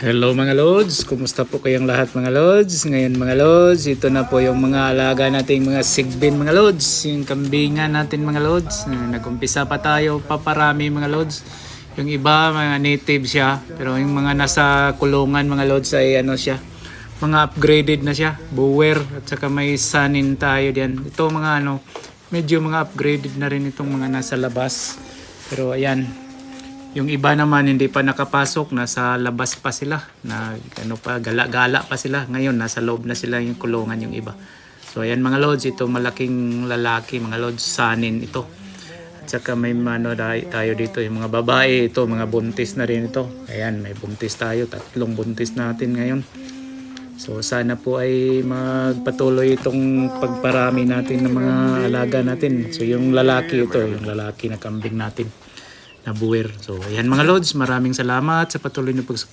Hello mga Lods, kumusta po kayong lahat mga Lods? Ngayon mga Lods, ito na po yung mga alaga nating mga sigbin mga Lods. Yung kambingan natin mga Lods. Nag-umpisa pa tayo paparami mga Lods. Yung iba mga native siya, pero yung mga nasa kulungan mga Lods ay ano siya, mga upgraded na siya, bower at saka may sanin tayo diyan. Ito mga ano, medyo mga upgraded na rin itong mga nasa labas. Pero ayan, yung iba naman hindi pa nakapasok, nasa labas pa sila, na ano pa, gala-gala pa sila. Ngayon nasa loob na sila yung kulungan yung iba. So ayan mga Lods, ito malaking lalaki mga Lods, sanin ito. At saka may ano tayo dito, yung mga babae ito, mga buntis na rin ito. Ayan, may buntis tayo, 3 buntis natin ngayon. So sana po ay magpatuloy itong pagparami natin ng mga alaga natin. So yung lalaki ito, yung lalaki na kambing natin na buwer. So ayan mga Lods, maraming salamat sa patuloy na